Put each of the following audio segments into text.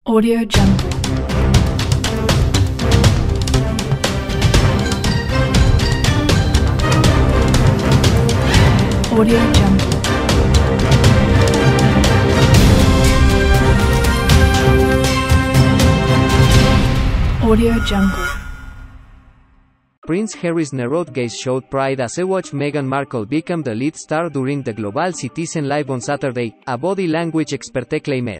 Audio Jungle. Audio Jungle. Audio Jungle. Prince Harry's narrowed gaze showed pride as he watched Meghan Markle become the lead star during the Global Citizen Live on Saturday, a body language expert claimed.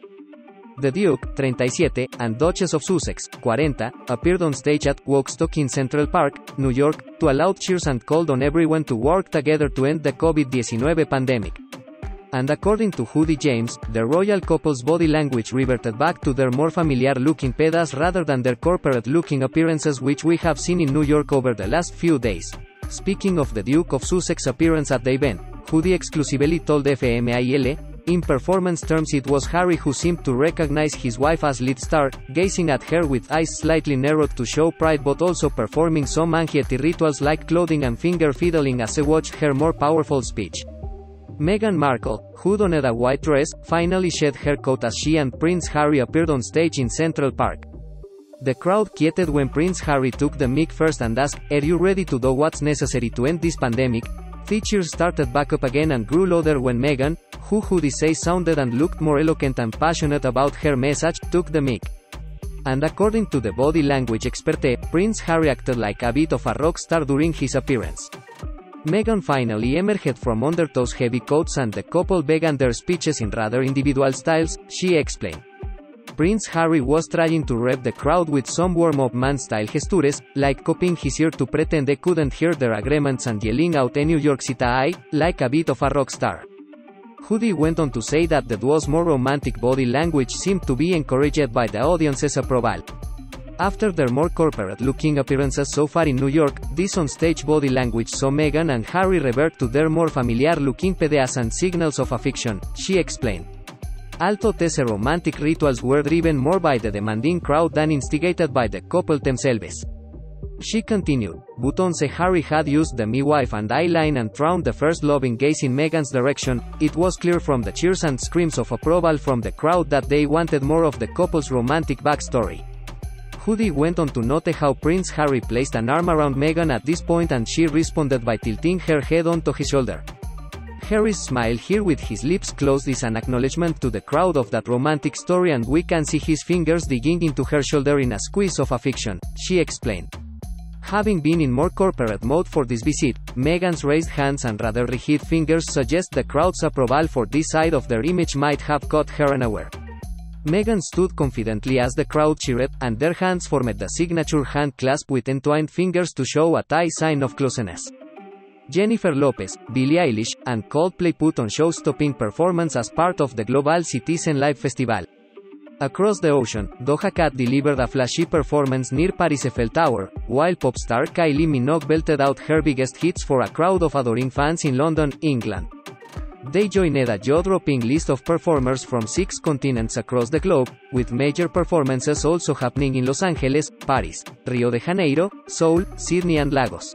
The Duke, 37, and Duchess of Sussex, 40, appeared on stage at Woodstock in Central Park, New York, to loud cheers and called on everyone to work together to end the COVID-19 pandemic. And according to Judy James, the royal couple's body language reverted back to their more familiar-looking pedas rather than their corporate-looking appearances which we have seen in New York over the last few days. Speaking of the Duke of Sussex appearance at the event, Judy exclusively told FMIL, in performance terms it was Harry who seemed to recognize his wife as lead star, gazing at her with eyes slightly narrowed to show pride but also performing some anxiety rituals like clothing and finger fiddling as he watched her more powerful speech. Meghan Markle, who donned a white dress, finally shed her coat as she and Prince Harry appeared on stage in Central Park. The crowd quieted when Prince Harry took the mic first and asked, "Are you ready to do what's necessary to end this pandemic?" The cheers started back up again and grew louder when Meghan, who Judy says sounded and looked more eloquent and passionate about her message, took the mic. And according to the body language expert, Prince Harry acted like a bit of a rock star during his appearance. Meghan finally emerged from under those heavy coats and the couple began their speeches in rather individual styles, she explained. Prince Harry was trying to rev the crowd with some warm-up man-style gestures, like cupping his ear to pretend they couldn't hear their agreements and yelling out a New York City, like a bit of a rock star. Judy went on to say that the duo's more romantic body language seemed to be encouraged by the audience's approval. After their more corporate-looking appearances so far in New York, this on-stage body language saw Meghan and Harry revert to their more familiar-looking pedas and signals of affection, she explained. Although these romantic rituals were driven more by the demanding crowd than instigated by the couple themselves. She continued, but once Harry had used the "me wife and I" line and thrown the first loving gaze in Meghan's direction, it was clear from the cheers and screams of approval from the crowd that they wanted more of the couple's romantic backstory. Judy went on to note how Prince Harry placed an arm around Meghan at this point and she responded by tilting her head onto his shoulder. Harry's smile here with his lips closed is an acknowledgement to the crowd of that romantic story and we can see his fingers digging into her shoulder in a squeeze of affection, she explained. Having been in more corporate mode for this visit, Meghan's raised hands and rather rigid fingers suggest the crowd's approval for this side of their image might have caught her unaware. Meghan stood confidently as the crowd cheered, and their hands formed the signature hand clasp with entwined fingers to show a tie sign of closeness. Jennifer Lopez, Billie Eilish, and Coldplay put on show-stopping performance as part of the Global Citizen Live Festival. Across the ocean, Doja Cat delivered a flashy performance near Paris Eiffel Tower, while pop star Kylie Minogue belted out her biggest hits for a crowd of adoring fans in London, England. They joined a jaw-dropping list of performers from 6 continents across the globe, with major performances also happening in Los Angeles, Paris, Rio de Janeiro, Seoul, Sydney and Lagos.